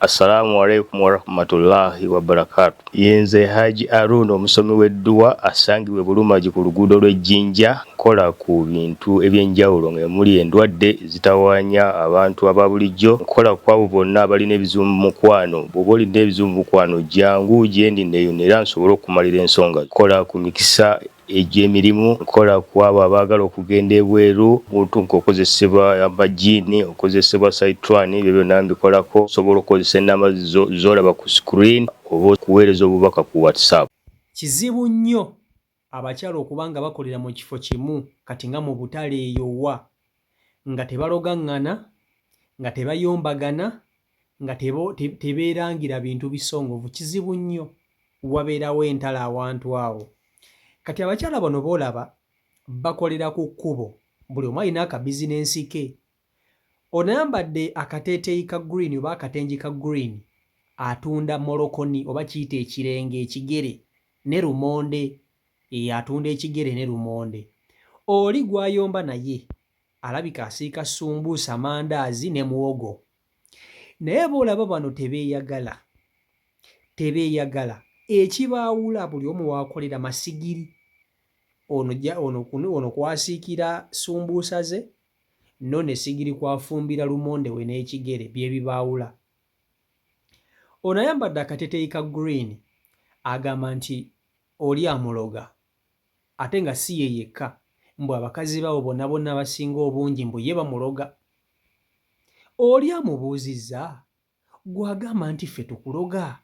Assalamu alaikum warahmatullahi wabarakatuh. Yenze Haji Aruna omusomi w'edduwa asangibwe Bulumagi ku luguudo lw'Ejjinja nkola ku bintu ebyenjawulo ng'emuli endwadde zitawaanya abantu aba bulijjo. Nkola ku abo bonna abalina ebizibu mu mukwano. Bw'oba olina ebizibu mu mukwano jjangu gyendi neeyo era nsobole okumalira ensonga. Nkola ku mikisa egy'emirimu, nkola ku abo abaagala okugenda ebweru, muntu nk'okozesebwa amajiini, okozesebwa saitwani, ebyo byonna mbikolako. Osobola okukozesa ennamba z'olaba ku screen oba okuweereza obubaka ku WhatsApp. Kizibu nnyo abakyala okuba nga bakolera mu kifo kimu kati nga mu butale eyowa nga tebalogaŋŋana, nga tebayombagana, nga tebeerangira bintu bisongovu. Kizibu nnyo, wabeerawo entalo awantu awo. Kati abakyala bano b'olaba bakolera ku kkubo, buli omu alina akabizinensi ke. Ono ayambadde akateeteeyi ka green oba akatengi ka green atunda molokoni oba kiyita ekirenge, ekigere ne lumonde. Atunda ekigere ne lumonde. Oli gw'ayomba naye alabika asiika sumbuusa, mandaazi ne muwogo. Naye b'olaba bano tebeeyagala. Ekibaawula buli omu w'akolera masigiri. Ono kwasiikira sumbuusa ze, no ne sigiri kwafumbira lumonde we n'ekigere bye bibaawula. Ono ayambadde akateeteeyi ka green agamba nti oli amuloga, ate nga si ye yekka, mbu abakazi baabo bonna bonna abasinga obungi mbu ye bamuloga. Oli amubuuzizza, gw'agamba nti ffe tukuloga,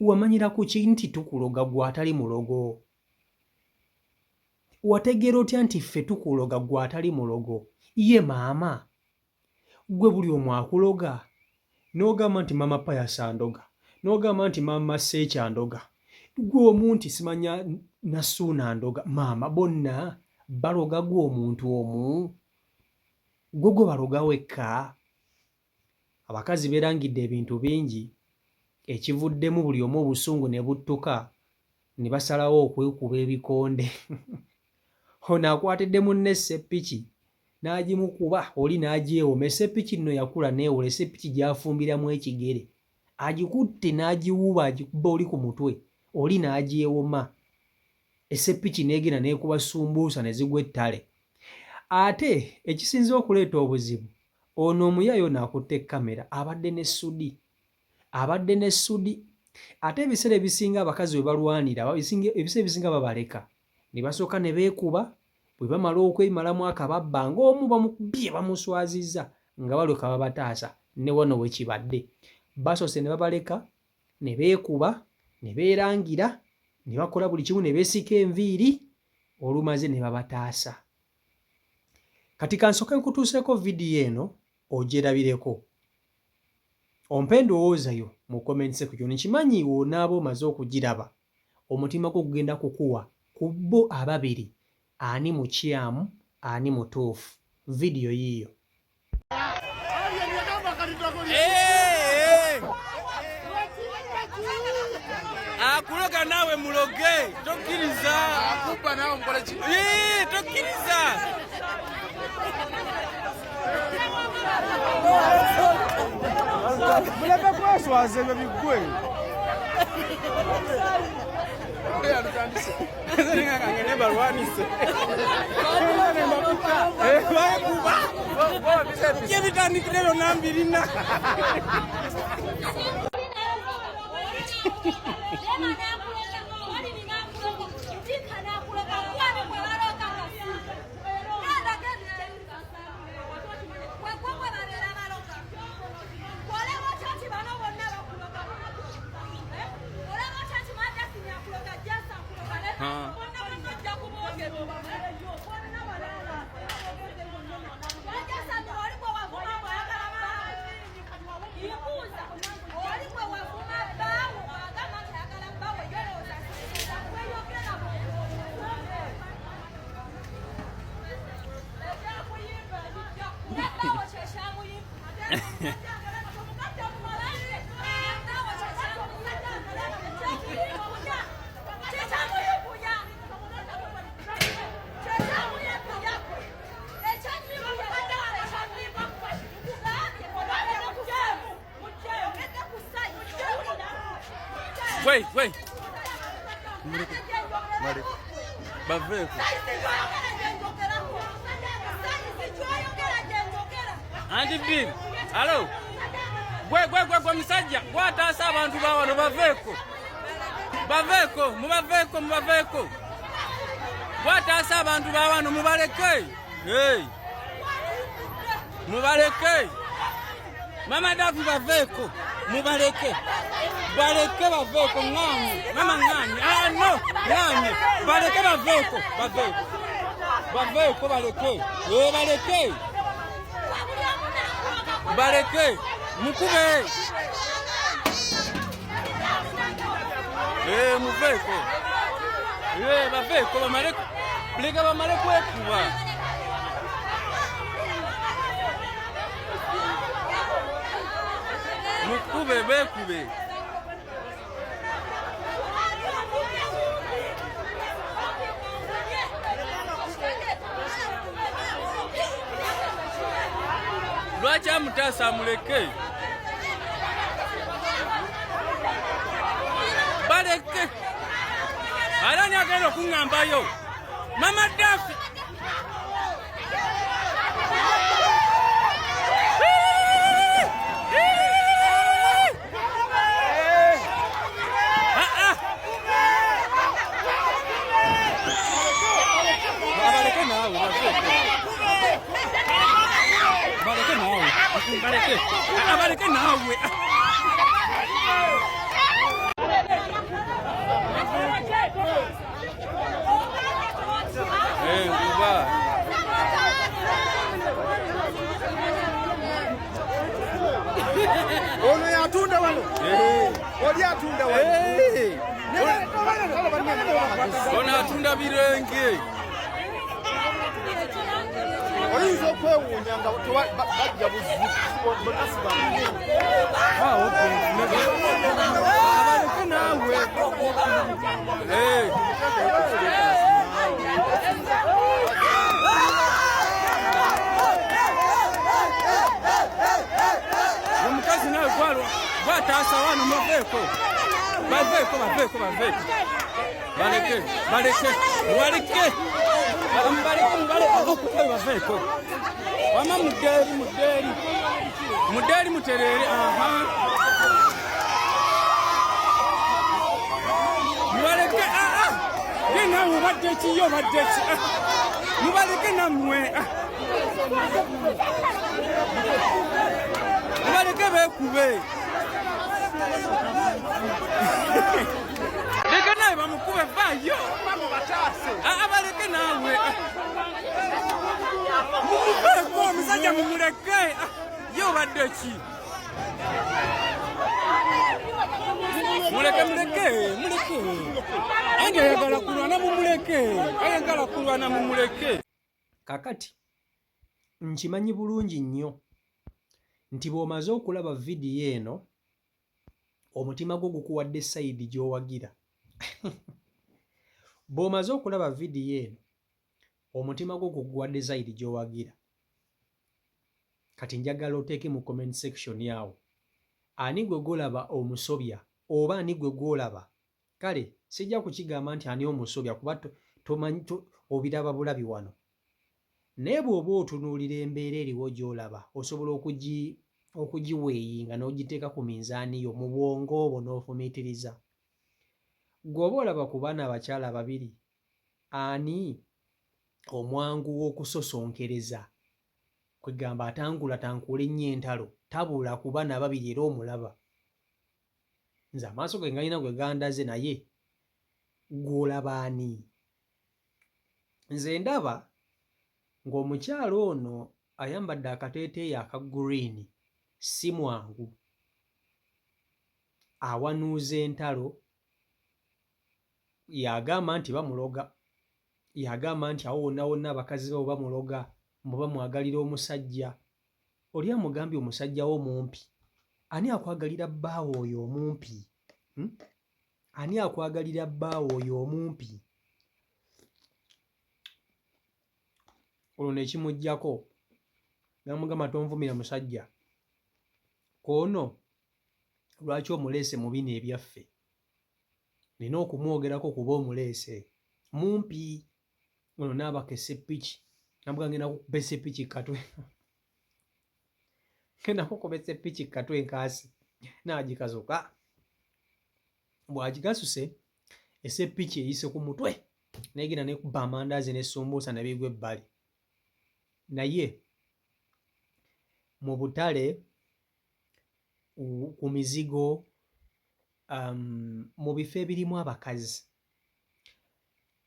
wamanyira ku ki nti tukuloga gwe atali mulogo? Wategeera otya nti ffe tukuloga gwe atali mulogo? Ye maama gwe buli omu akuloga, n'ogamba nti maama Payas andoga, n'ogamba nti maama Seeki andoga, gwe omu nti simanya Nasuuna andoga. Maama bonna baloga gwe omuntu omu? Gwe baloga wekka? Abakazi beerangidde ebintu bingi, ekivuddemu buli omu obusungu ne buttuka, ne basalawo okwekuba ebikonde. Ono akwatidde munne esseppiki n'agimukuba, oli n'agyewoma. Esseppiki nno yakula neewola, esseppiki gy'afumbiramu ekigere, agikutte n'agiwuba, agikuba oli ku mutwe, oli n'agyewoma. Esseppiki n'egenda n'ekuba sumbuusa ne zigwa ettale. Ate ekisinze okuleeta obuzibu, ono omuyayi ono akutte kamera abadde ne ssudi. Ate ebiseera ebisinga abakazi we balwanira, ebiseera ebisinga babaleka ne basooka ne beekuba. Bwe bamala okwemalamu akababba ng'omu bamukubye bamuswazizza nga balyoka babataasa, ne wano we kibadde. Basoose ne babaleka ne beekuba, ne beerangira, ne bakola buli kimu, ne beesika enviiri, olumaze ne babataasa. Kati kansooke nkutuuseeko vidiyo eno ogyerabireko. Ompe endowoozayo mu comment section. Nkimanyi wonaaba omaze okugiraba, omutima gwo gugenda kukuwa ku bo ababiri ani mukyamu ani mutuufu. Vidiyo yiiyo. Akuloga nawe muloge, tokkiriza. Akuba nawe mukole ki? Tokkiriza. Muleke kweswaza ebyo biggwe. Ngene balwanise. Baekuba. Byebitandikirero nambirina. Wait. Mare. Baveko. Andi Bill. Hello. Gwe musajja. Gwataasa abantu bawano baveko. Mubaveko. Gwataasa abantu bawano mubaleke. Hey. Mubaleke. Mama Davi baveko. Mubaleke. Baleke baveko ngani. Mama ngani. No. Ngani. Baleke baveko. Baveko baleke. Baleke. Mukube. Muveko. Baveko bamaleko. Bleka bamaleko ekuba. Mukube bekube. Lwaki amutaasa amuleke? Baleke. Alani agenda okuŋŋambayo. Mama Dafi. Baleke nawe. Nguba. Ono yatunda wano. Oli atunda wano. Ono atunda birenge. Oyinza okwewuunya nga bajja buzibu bonasiba. Abaleke nawe. Omukazi nawe gwataasa wano muveko. Baveko. Baleke. Baveko. Wama muderi muterere. Mubaleke. Yena mubadde kiyo badde ki. Mubaleke namwe. Mubaleke bekube. Leke nawe bamukube vayo. Abaleke nawe. Mumubeko omusajja mumuleke. Yo badde ki. Muleke. Ayagala kulwana mumuleke. Kakati nkimanyi bulungi nnyo nti bw'omaze okulaba vidiyo eno omutima gwo gukuwadde sayidi gy'owagira. Bw'omaze okulaba vidiyo eno omutima gwo gukuwadde sayidi gy'owagira. Kati njagala oteeke mu comment section yawo ani gwe golaba omusobya oba ani gwe gwolaba. Kale sijja kukigamba nti ani omusobya kuba tomanyi obiraba bulabi wano. Naye bw'oba otunuulira embeera eriwo gy'olaba osobola okugiweeyinga n'ogiteeka ku minzaani yo mu bwongo obwo n'ofumiitiriza. Gw'oba olaba ku baana abakyala babiri ani omwangu w'okusosonkereza kwegamba atankula ennyo entalo tabula ku baana babiri era omulaba. Nze amaaso ge ngalina gwe gandaze naye gw'olaba ani? Nze ndaba ng'omukyala ono ayambadde akateeteeyi aka green si mwangu. Awanuuza entalo y'agamba nti bamuloga. Y'agamba nti awo wonna abakazi babo bamuloga muba mwagalira omusajja. Oli amugambye omusajja wo mumpi. Ani akwagalira bbaawo oyo omumpi? Ani akwagalira bbaawo oyo omumpi? Olwo nekimuggyako namugamba tonvumira musajja koono lwaki omuleese mu bino ebyaffe. nina okumwogerako kuba omuleese mumpi ono naabaka esseppiki nabuga ngenda kukuba esseppiki katwe ngenda kukuba esseppiki katwe nkaasi naagikasuka bw'agigasuse esseppiki eyise ku mutwe negenda nekuba amandaazi n'essumbuusa ne bigwa ebbali naye mu butale ku mizigo mu bifo ebirimu abakazi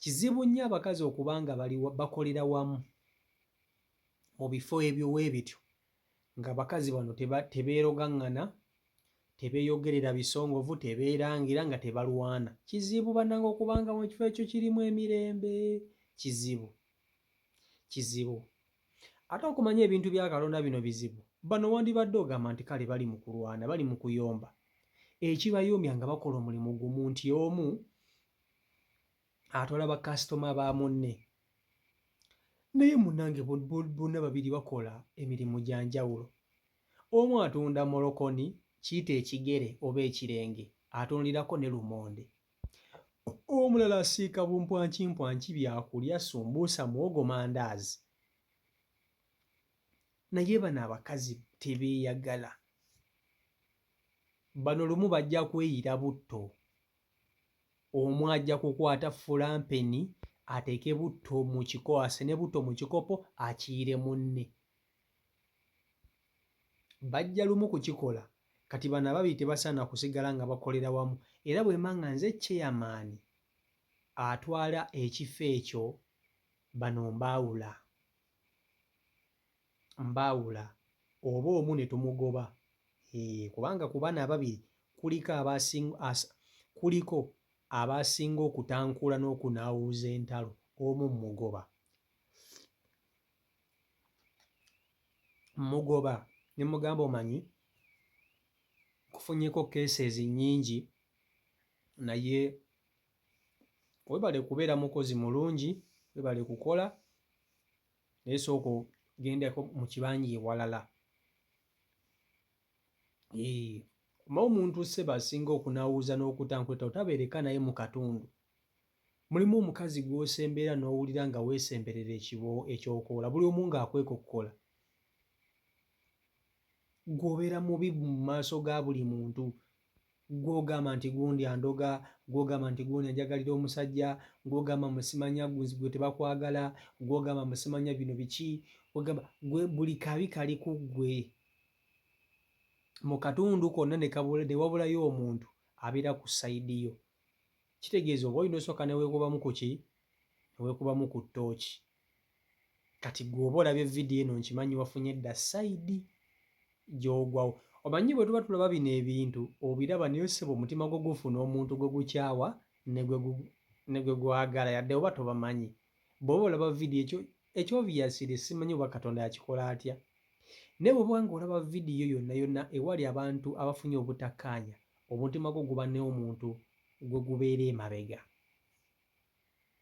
kizibu nnyo abakazi okuba nga bakolera wamu mu bifo ebyo weebityo ng'abakazi bano tebeerogaŋŋana tebeeyogerera bisongovu tebeerangira nga tebalwana kizibu bannange okuba nga mu kifo ekyo kirimu emirembe kizibu ate okumanya ebintu bya Katonda bino bizibu bano wandibadde ogamba nti kale bali mu kulwana bali mu kuyomba ekibayombya nga bakola omulimu gumu nti omu atwala bakasitoma ba munne naye munnange bonna babiri bakola emirimu gya njawulo omu atunda molokoni kiyita ekigere oba ekirenge atundiraako ne lumonde omulala asiika bumpwankimpwanki byakulya sumbuusa muwogo mandaazi naye bano abakazi tebeeyagala bano lumu bajja kweyira butto omu ajja kukwata fulampeni ateeke butto mu kiko asene butto mu kikopo akiyire munne bajja lumu kukikola kati bano ababiri tebasaana kusigala nga bakolera wamu era bwe manga nze chairman atwala ekifo ekyo bano mbaawula oba omu ne tumugoba kubanga ku bano ababiri kuliko abasinga okutankula n'okunaawuza entalo omu mugoba ne mugamba omanyi kufunyeko cases nnyingi naye webale kubeera mukozi mulungi webale kukola naye sooka ogendeko mu kibanja ewalala kuba omuntu sseba asinga okunaawuza n'okutankula tabeereka naye mu katundu mulimu omukazi gw'osembeera n'owulira nga weesemberera ekyokola buli omu ng'akweka okukola gw'obeera mubi mu maaso ga buli muntu gw'ogamba nti gundi andoga gw'ogamba nti gundi anjagalira omusajja gw'ogamba musimanya gwe tebakwagala gw'ogamba musimanya bino biki gw'ogamba buli kabi kali ku ggwe mu katundu konna ne wabulayo omuntu abeera ku sayidi yo kitegeeza oba olina osooka ne weekubamu ku ki ne weekubamu ku ttooki kati gw'oba olabye vidiyo eno nkimanyi wafunye edda sayidi gy'ogwawo omanyi bwe tuba tulaba bino ebintu obiraba naye ssebo omutima gwo gufuna omuntu gwe gukyawa ne gwe gwagala yadde oba tobamanyi bw'oba olaba vidiyo ekyobiyasire simanyi oba Katonda yakikola atya naye bw'oba nga olaba vidiyo yonna yonna ewali abantu abafunye obutakkaanya omutima gwo guba n'omuntu gwe gubeera emabega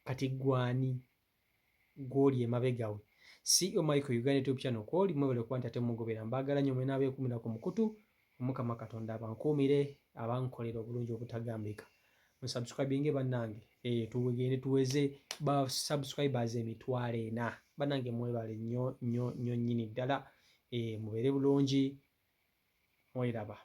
kati gwani gw'oli emabega we CEO Michael Uganda YouTube channel kwoli mwebale kuba nti ate mugobera mbaagala nnyo mwena abeekumira ku mukutu Omukama Katonda abankuumire abankolera obulungi obutagambika musubscribinge bannange tugende tuweze ba subscribers 4,000 bannange mwebale nnyo nnyini ddala mubeere bulungi mweraba